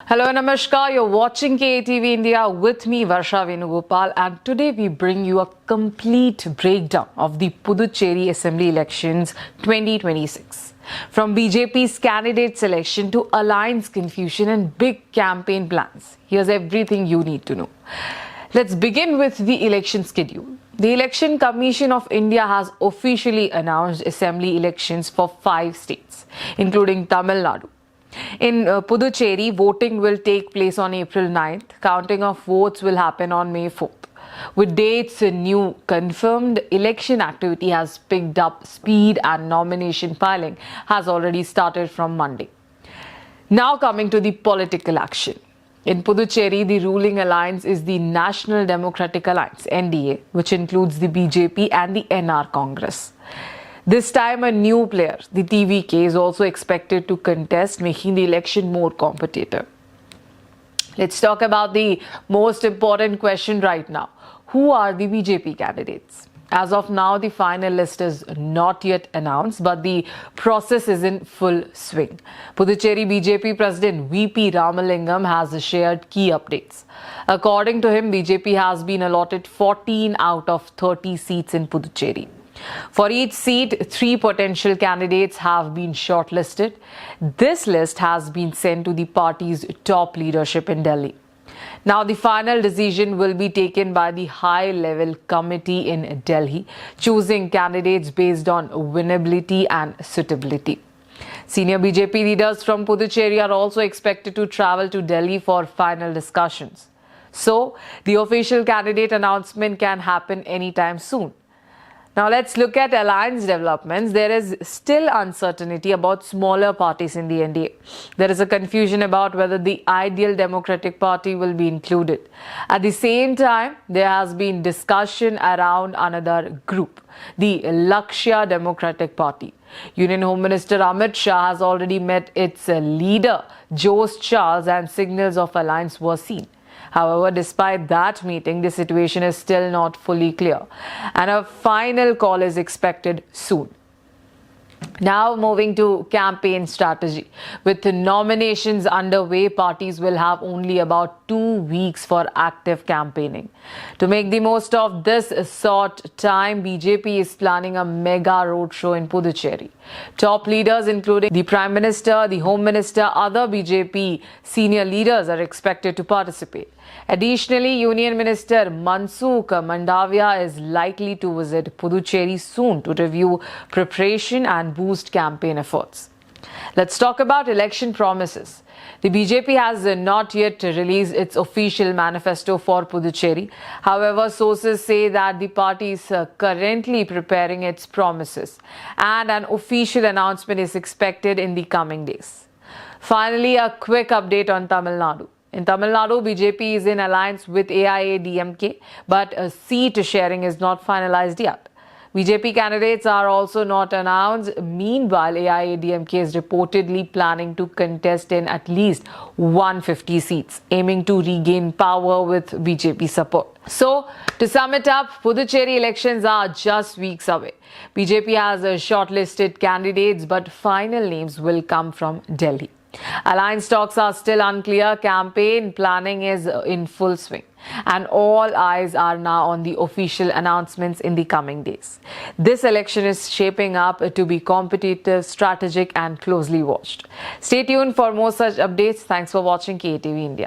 Hello, Namaskar. You're watching KATV India with me, Varsha Venugopal, and today we bring you a complete breakdown of the Puducherry Assembly Elections 2026. From BJP's candidate selection to alliance confusion and big campaign plans, here's everything you need to know. Let's begin with the election schedule. The Election Commission of India has officially announced assembly elections for 5 states, including Tamil Nadu. In Puducherry, voting will take place on April 9th. Counting of votes will happen on May 4th. With dates new confirmed, election activity has picked up speed and nomination filing has already started from Monday. Now coming to the political action. In Puducherry, the ruling alliance is the National Democratic Alliance, NDA, which includes the BJP and the NR Congress. This time, a new player, the TVK, is also expected to contest, making the election more competitive. Let's talk about the most important question right now. Who are the BJP candidates? As of now, the final list is not yet announced, but the process is in full swing. Puducherry BJP President VP Ramalingam has shared key updates. According to him, BJP has been allotted 14 out of 30 seats in Puducherry. For each seat, 3 potential candidates have been shortlisted. This list has been sent to the party's top leadership in Delhi. Now, the final decision will be taken by the high-level committee in Delhi, choosing candidates based on winnability and suitability. Senior BJP leaders from Puducherry are also expected to travel to Delhi for final discussions. So, the official candidate announcement can happen anytime soon. Now let's look at alliance developments. There is still uncertainty about smaller parties in the NDA. There is a confusion about whether the Ideal Democratic Party will be included. At the same time, there has been discussion around another group, the Lakshya Democratic Party. Union Home Minister Amit Shah has already met its leader, Jose Charles, and signals of alliance were seen. However, despite that meeting, the situation is still not fully clear, and a final call is expected soon. Now moving to campaign strategy. With the nominations underway, parties will have only about 2 weeks for active campaigning. To make the most of this short time, BJP is planning a mega roadshow in Puducherry. Top leaders including the Prime Minister, the Home Minister, other BJP senior leaders are expected to participate. Additionally, Union Minister Mansukh Mandavia is likely to visit Puducherry soon to review preparation and boost campaign efforts. Let's talk about election promises. The BJP has not yet released its official manifesto for Puducherry. However, sources say that the party is currently preparing its promises, and an official announcement is expected in the coming days. Finally, a quick update on Tamil Nadu. In Tamil Nadu, BJP is in alliance with AIADMK, but a seat sharing is not finalized yet. BJP candidates are also not announced. Meanwhile, AIADMK is reportedly planning to contest in at least 150 seats, aiming to regain power with BJP support. So, to sum it up, Puducherry elections are just weeks away. BJP has shortlisted candidates, but final names will come from Delhi. Alliance talks are still unclear, campaign planning is in full swing, and all eyes are now on the official announcements in the coming days. This election is shaping up to be competitive, strategic, and closely watched. Stay tuned for more such updates. Thanks for watching KATV India.